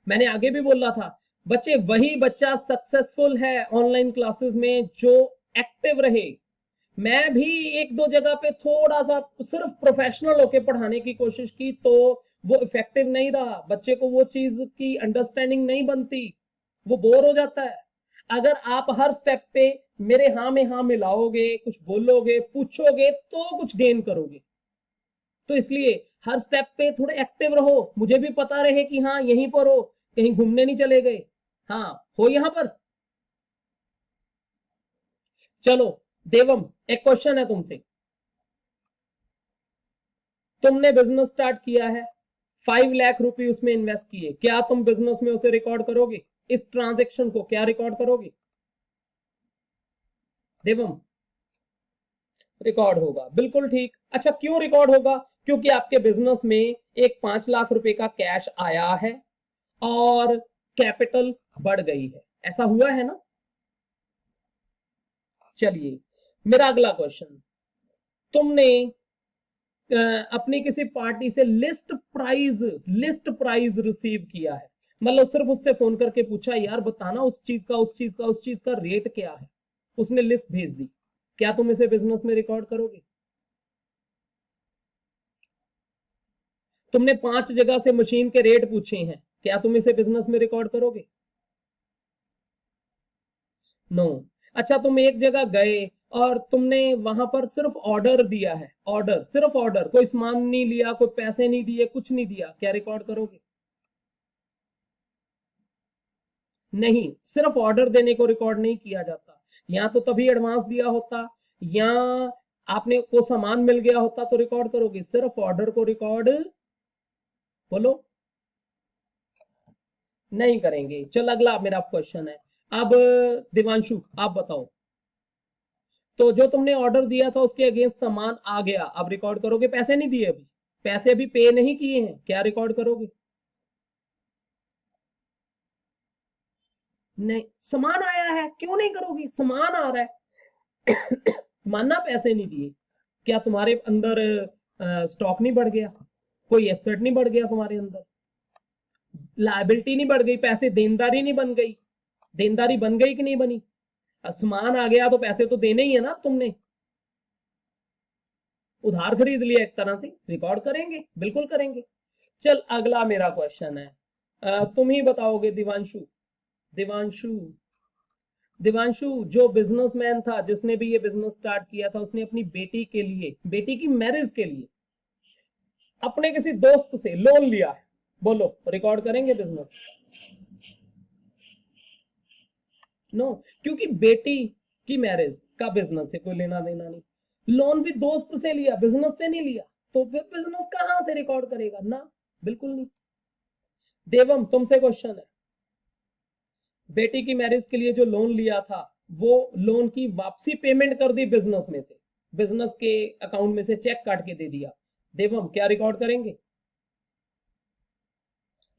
मैंने आगे भी बोला था, बच्चे वही बच्चा सक्सेसफुल है ऑनलाइन क्लासेस में जो एक्टिव रहे। मैं भी एक दो जगह पे थोड़ा सा सिर्फ प्रोफेशनल होके पढ़ाने की कोशिश की तो वो इफेक्टिव नहीं रहा, बच्चे को वो चीज की अंडरस्टैंडिंग नहीं बनती, वो बोर हो जाता है। अगर आप हर स्टेप पे मेरे हाँ में हाँ मिलाओगे, कुछ बोलोगे, पूछोगे तो कुछ गेन करोगे। तो इसलिए हर स्टेप पे थोड़े एक्टिव रहो, मुझे भी पता रहे कि हाँ यहीं पर हो, कहीं घूमने नहीं चले गए, हाँ हो यहां पर। चलो देवम, एक क्वेश्चन है तुमसे। तुमने बिजनेस स्टार्ट किया है, 5 लाख रुपए उसमें इन्वेस्ट किए, क्या तुम बिजनेस में उसे रिकॉर्ड करोगे? इस ट्रांजेक्शन को क्या रिकॉर्ड करोगे? देवम, रिकॉर्ड होगा, बिल्कुल ठीक। अच्छा क्यों रिकॉर्ड होगा? क्योंकि आपके बिजनेस में एक 5 लाख रुपए का कैश आया है और कैपिटल बढ़ गई है, ऐसा हुआ है ना? चलिए मेरा अगला क्वेश्चन, तुमने अपनी किसी पार्टी से लिस्ट प्राइज रिसीव किया है, मतलब सिर्फ उससे फोन करके पूछा यार बताना उस चीज का उस चीज का उस चीज का रेट क्या है, उसने लिस्ट भेज दी, क्या तुम इसे बिजनेस में रिकॉर्ड करोगे? तुमने 5 जगह से मशीन के रेट पूछे हैं, क्या तुम इसे बिजनेस में रिकॉर्ड करोगे? नो। अच्छा तुम एक जगह गए और तुमने वहां पर सिर्फ ऑर्डर दिया है, ऑर्डर, सिर्फ ऑर्डर, कोई सामान नहीं लिया, कोई पैसे नहीं दिए, कुछ नहीं दिया, क्या रिकॉर्ड करोगे? नहीं, सिर्फ ऑर्डर देने को रिकॉर्ड नहीं किया जाता, या तो तभी एडवांस दिया होता या आपने को सामान मिल गया होता तो रिकॉर्ड करोगे, सिर्फ ऑर्डर को रिकॉर्ड, बोलो, नहीं करेंगे। चल अगला मेरा क्वेश्चन है। अब दिवांशु आप बताओ, तो जो तुमने ऑर्डर दिया था उसके अगेंस्ट सामान आ गया, अब रिकॉर्ड करोगे? पैसे नहीं दिए अभी, पैसे अभी पे नहीं किए हैं, क्या रिकॉर्ड करोगे? नहीं, सामान आया है, क्यों नहीं करोगे? सामान आ रहा है मानना पैसे नहीं दिए, क्या तुम्हारे अंदर स्टॉक नहीं बढ़ गया, कोई एसेट नहीं बढ़ गया तुम्हारे अंदर, लायबिलिटी नहीं बढ़ गई, पैसे देनदारी नहीं बन गई, देनदारी बन गई कि नहीं बनी? अब सामान आ गया तो पैसे तो देने ही है ना तुमने, उधार खरीद लिया एक तरह से, रिकॉर्ड करेंगे, बिल्कुल करेंगे। चल अगला मेरा क्वेश्चन है, तुम ही बताओगे दिवांशु। दिवांशु, दिवांशु जो बिजनेसमैन था जिसने भी ये बिजनेस स्टार्ट किया था, उसने अपनी बेटी के लिए, बेटी की मैरिज के लिए अपने किसी दोस्त से लोन लिया है, बोलो रिकॉर्ड करेंगे बिजनेस? नो, क्योंकि बेटी की मैरिज का बिजनेस से कोई लेना देना नहीं, लोन भी दोस्त से लिया, बिजनेस से नहीं लिया, तो फिर बिजनेस कहां से रिकॉर्ड करेगा ना, बिल्कुल नहीं। देवम तुमसे क्वेश्चन है, बेटी की मैरिज के लिए जो लोन लिया था वो लोन की वापसी पेमेंट कर दी बिजनेस में से, बिजनेस के अकाउंट में से चेक काट के दे दिया, देवम क्या रिकॉर्ड करेंगे?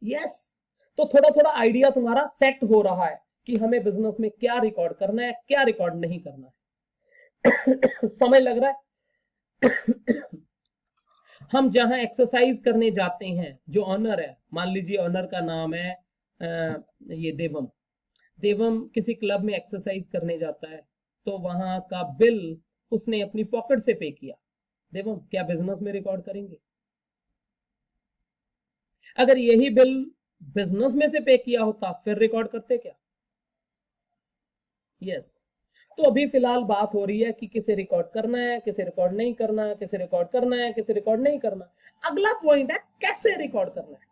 यस। तो थोड़ा थोड़ा आइडिया तुम्हारा सेट हो रहा है कि हमें बिजनेस में क्या रिकॉर्ड करना है, क्या रिकॉर्ड नहीं करना है समय लग रहा है हम जहां एक्सरसाइज करने जाते हैं, जो ऑनर है, मान लीजिए ऑनर का नाम है ये देवम, देवम किसी क्लब में एक्सरसाइज करने जाता है, तो वहां का बिल उसने अपनी पॉकेट से पे किया, देवम क्या बिजनेस में रिकॉर्ड करेंगे? अगर यही बिल बिजनेस में से पे किया होता फिर रिकॉर्ड करते क्या? यस। तो अभी फिलहाल बात हो रही है कि किसे रिकॉर्ड करना है, किसे रिकॉर्ड नहीं करना है, किसे रिकॉर्ड करना है, किसे रिकॉर्ड नहीं करना। अगला पॉइंट है कैसे रिकॉर्ड करना है।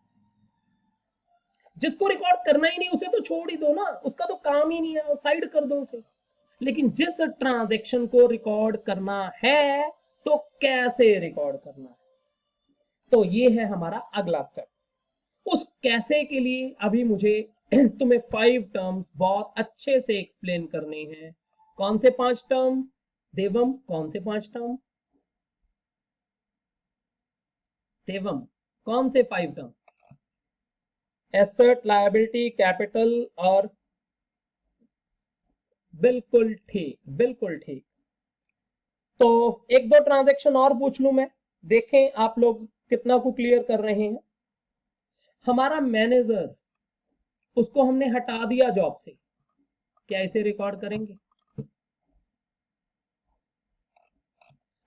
जिसको रिकॉर्ड करना ही नहीं उसे तो छोड़ ही दो ना, उसका तो काम ही नहीं है, साइड कर दो उसे। लेकिन जिस ट्रांजैक्शन को रिकॉर्ड करना है तो कैसे रिकॉर्ड करना है, तो ये है हमारा अगला स्टेप। उस कैसे के लिए अभी मुझे तुम्हें 5 टर्म्स बहुत अच्छे से एक्सप्लेन करने हैं। कौन से 5 टर्म? देवम कौन से 5 टर्म? देवम कौन से 5 टर्म? एसेट, लायबिलिटी, कैपिटल और, बिल्कुल ठीक, बिल्कुल ठीक। तो एक दो ट्रांजैक्शन और पूछ लूं मैं, देखें आप लोग कितना को क्लियर कर रहे हैं। हमारा मैनेजर उसको हमने हटा दिया जॉब से, क्या इसे रिकॉर्ड करेंगे?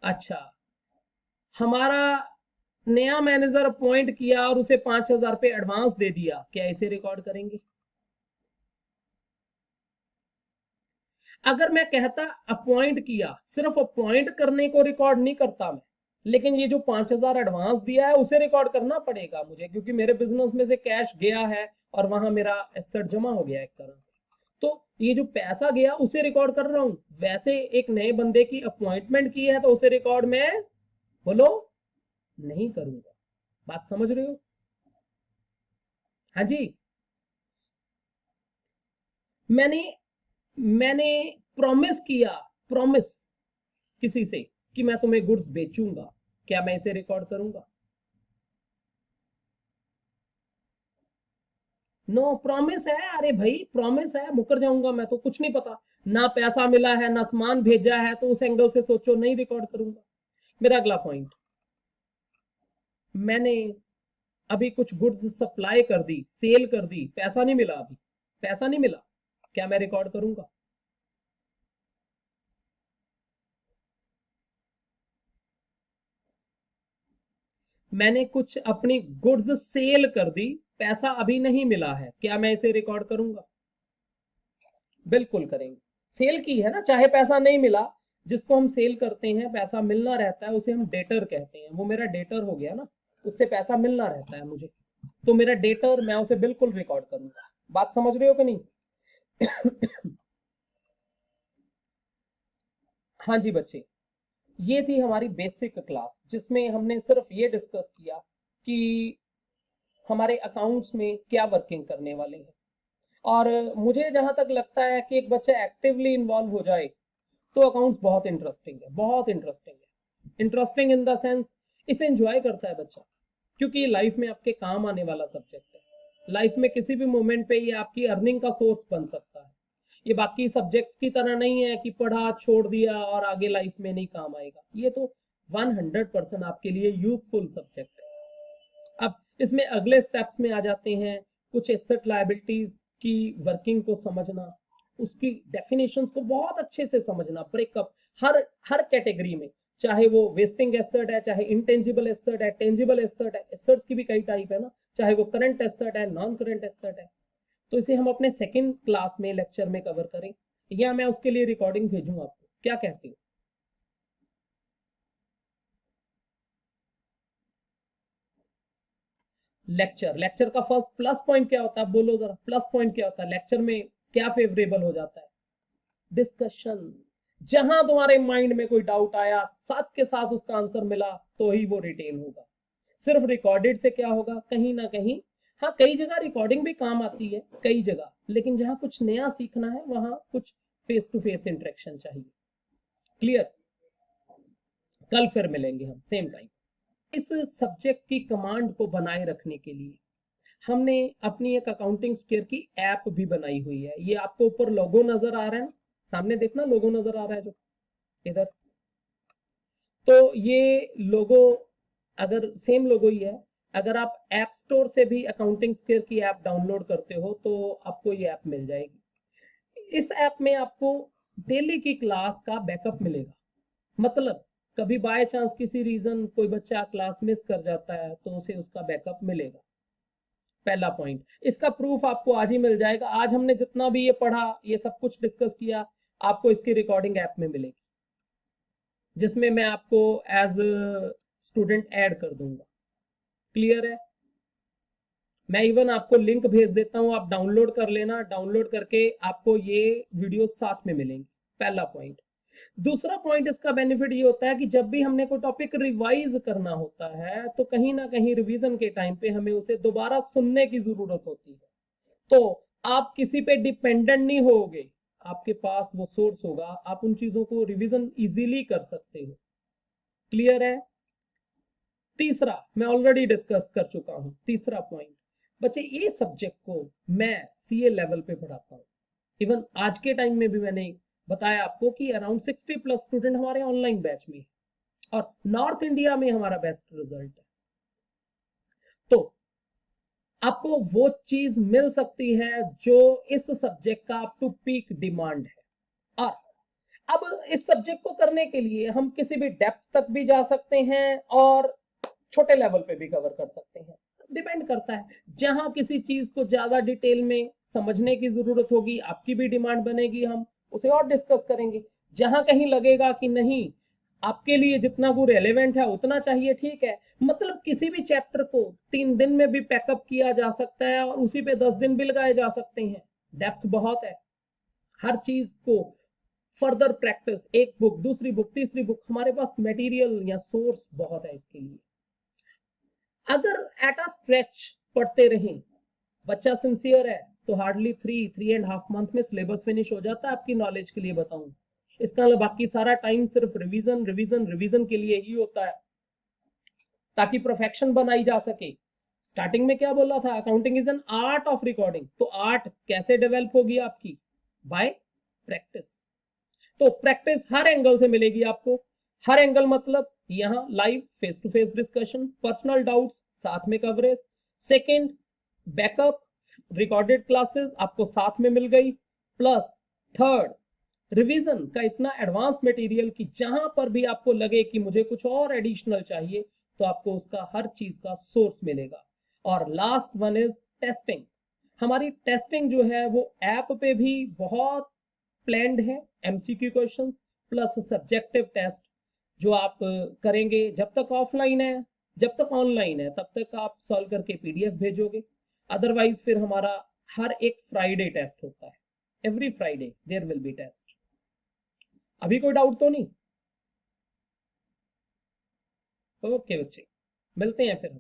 अच्छा, हमारा नया मैनेजर अपॉइंट किया और उसे 5,000 रुपये एडवांस दे दिया, क्या इसे रिकॉर्ड करेंगे? अगर मैं कहता अपॉइंट किया, सिर्फ अपॉइंट करने को रिकॉर्ड नहीं करता मैं, लेकिन ये जो 5,000 एडवांस दिया है उसे रिकॉर्ड करना पड़ेगा मुझे, क्योंकि मेरे बिजनेस में से कैश गया है और वहां मेरा एसेट जमा हो गया एक तरह से। तो ये जो पैसा गया उसे रिकॉर्ड कर रहा हूं। वैसे एक नए बंदे की अपॉइंटमेंट की है तो उसे रिकॉर्ड में बोलो नहीं करूंगा। बात समझ रहे हो? हाँ जी। मैंने मैंने प्रॉमिस किया, प्रॉमिस किसी से कि मैं तुम्हें गुड्स बेचूंगा, क्या मैं इसे रिकॉर्ड करूंगा? नो, प्रॉमिस है। अरे भाई प्रॉमिस है, मुकर जाऊंगा मैं तो? कुछ नहीं पता, ना पैसा मिला है ना सामान भेजा है, तो उस एंगल से सोचो नहीं रिकॉर्ड करूंगा। मेरा अगला पॉइंट, मैंने अभी कुछ गुड्स सप्लाई कर दी, सेल कर दी, पैसा नहीं मिला, अभी पैसा नहीं मिला, क्या मैं रिकॉर्ड करूंगा? मैंने कुछ अपनी गुड्स सेल कर दी, पैसा अभी नहीं मिला है, क्या मैं इसे रिकॉर्ड करूंगा? बिल्कुल करेंगे। सेल की है ना, चाहे पैसा नहीं मिला, जिसको हम सेल करते हैं पैसा मिलना रहता है उसे हम डेटर कहते हैं। वो मेरा डेटर हो गया ना, उससे पैसा मिलना रहता है मुझे, तो मेरा डेटर, मैं उसे बिल्कुल रिकॉर्ड करूंगा। बात समझ रहे हो कि नहीं? हाँ जी बच्चे, ये थी हमारी बेसिक क्लास जिसमें हमने सिर्फ ये डिस्कस किया कि हमारे अकाउंट्स में क्या वर्किंग करने वाले हैं। और मुझे जहां तक लगता है कि एक बच्चा एक्टिवली इन्वॉल्व हो जाए तो अकाउंट्स बहुत इंटरेस्टिंग है, बहुत इंटरेस्टिंग है। इंटरेस्टिंग इन द सेंस, इसे एंजॉय करता है बच्चा, क्योंकि ये लाइफ में आपके काम आने वाला सब्जेक्ट है। लाइफ में किसी भी मोमेंट पे ये आपकी अर्निंग का सोर्स बन सकता है। ये बाकी सब्जेक्ट्स की तरह नहीं है कि पढ़ा छोड़ दिया और आगे लाइफ में नहीं काम आएगा। ये तो 100% आपके लिए यूजफुल सब्जेक्ट है। अब इसमें अगले स्टेप्स में आ जाते हैं, कुछ एसेट लायबिलिटीज की वर्किंग को समझना, उसकी डेफिनेशंस को बहुत अच्छे से समझना, ब्रेकअप हर हर कैटेगरी में, चाहे वो वेस्टिंग एसेट है, चाहे इंटेंजिबल एसेट है, टेंजिबल एसेट है, एसेट्स की भी कई टाइप है ना, चाहे वो करंट एसेट है, नॉन करंट एसेट है। तो इसे हम अपने सेकंड क्लास में लेक्चर में कवर करें, या मैं उसके लिए रिकॉर्डिंग भेजूं आपको, क्या कहती हो? लेक्चर, लेक्चर का फर्स्ट प्लस पॉइंट क्या होता है? बोलो जरा, प्लस पॉइंट क्या होता है लेक्चर में? क्या फेवरेबल हो जाता है? डिस्कशन। जहां तुम्हारे माइंड में कोई डाउट आया, साथ के साथ उसका आंसर मिला, तो ही वो रिटेन होगा। सिर्फ रिकॉर्डेड से क्या होगा? कहीं ना कहीं, हाँ कई जगह रिकॉर्डिंग भी काम आती है, कई जगह, लेकिन जहां कुछ नया सीखना है वहां कुछ फेस टू फेस इंटरेक्शन चाहिए। क्लियर? कल फिर मिलेंगे हम सेम टाइम। इस सब्जेक्ट की कमांड को बनाए रखने के लिए हमने अपनी एक अकाउंटिंग स्क्वायर की ऐप भी बनाई हुई है। ये आपको ऊपर लोगो नजर आ रहा है ना, सामने देखना लोगो नजर आ रहा है जो इधर, तो ये लोगो अगर सेम लोगो ही है, अगर आप ऐप स्टोर से भी अकाउंटिंग स्क्वायर की ऐप डाउनलोड करते हो तो आपको ये ऐप मिल जाएगी। इस ऐप में आपको डेली की क्लास का बैकअप मिलेगा। मतलब कभी बाय चांस किसी रीजन कोई बच्चा क्लास मिस कर जाता है तो उसे उसका बैकअप मिलेगा। पहला पॉइंट, इसका प्रूफ आपको आज ही मिल जाएगा। आज हमने जितना भी ये पढ़ा, ये सब कुछ डिस्कस किया, आपको इसकी रिकॉर्डिंग ऐप में मिलेगी, जिसमें मैं आपको एज स्टूडेंट ऐड कर दूंगा। क्लियर है? मैं इवन आपको लिंक भेज देता हूं, आप डाउनलोड कर लेना, डाउनलोड करके आपको ये वीडियो साथ में मिलेंगे। पहला पॉइंट। दूसरा पॉइंट, इसका बेनिफिट ये होता है कि जब भी हमने कोई टॉपिक रिवाइज करना होता है तो कहीं ना कहीं रिवीजन के टाइम पे हमें उसे दोबारा सुनने की जरूरत होती है। तो आप किसी पे डिपेंडेंट नहीं होगे, आपके पास वो सोर्स होगा, आप उन चीजों को रिवीजन इजीली कर सकते हो। क्लियर है? तीसरा, मैं ऑलरेडी डिस्कस कर चुका हूं, तीसरा पॉइंट, बच्चे ये सब्जेक्ट को मैं सीए लेवल पे पढ़ाता हूं। इवन आज के टाइम में भी मैंने बताया आपको कि अराउंड 60+ स्टूडेंट हमारे ऑनलाइन बैच में, और नॉर्थ इंडिया में हमारा बेस्ट रिजल्ट है। तो आपको वो चीज मिल सकती है जो इस सब्जेक्ट का अप टू पीक डिमांड है। और अब इस सब्जेक्ट को करने के लिए हम किसी भी डेप्थ तक भी जा सकते हैं और छोटे लेवल पे भी कवर कर सकते हैं, डिपेंड करता है। जहां किसी चीज को ज्यादा डिटेल में समझने की जरूरत होगी, आपकी भी डिमांड बनेगी, हम उसे और डिस्कस करेंगे। जहां कहीं लगेगा कि नहीं, आपके लिए जितना वो रेलेवेंट है उतना चाहिए, ठीक है। मतलब किसी भी चैप्टर को 3 दिन में भी पैकअप किया जा सकता है और उसी पे 10 दिन भी लगाए जा सकते हैं। डेप्थ बहुत है हर चीज को। फर्दर प्रैक्टिस, एक बुक, दूसरी बुक, तीसरी बुक, हमारे पास मटेरियल या सोर्स बहुत है इसके लिए। अगर एट अ स्ट्रेच पढ़ते रहें, बच्चा सिंसियर है, तो हार्डली 3.5 मंथ में सिलेबस फिनिश हो जाता है। आपकी नॉलेज के लिए बताऊं, इसका मतलब बाकी सारा टाइम सिर्फ रिवीजन रिवीजन रिवीजन के लिए ही होता है, ताकि परफेक्शन बनाई जा सके। स्टार्टिंग में क्या बोला था, accounting is an art of recording. तो आर्ट कैसे डेवलप होगी आपकी? By practice. तो प्रैक्टिस हर एंगल से मिलेगी आपको। हर एंगल मतलब यहाँ live face to face discussion, personal doubts साथ में coverage, second backup recorded classes आपको साथ में मिल गई, प्लस थर्ड रिवीजन का इतना एडवांस मटेरियल कि जहां पर भी आपको लगे कि मुझे कुछ और एडिशनल चाहिए तो आपको उसका हर चीज का सोर्स मिलेगा। और लास्ट वन इज टेस्टिंग। हमारी टेस्टिंग जो है वो ऐप पे भी बहुत प्लान्ड है। MCQ questions plus subjective test जो आप करेंगे, जब तक ऑफलाइन है, जब तक ऑनलाइन है तब तक आप सॉल्व करके पीडीएफ भेजोगे। अदरवाइज फिर हमारा हर एक फ्राइडे टेस्ट होता है। Every Friday there will be test. अभी कोई डाउट तो नहीं? ओके बच्चे, मिलते हैं फिर।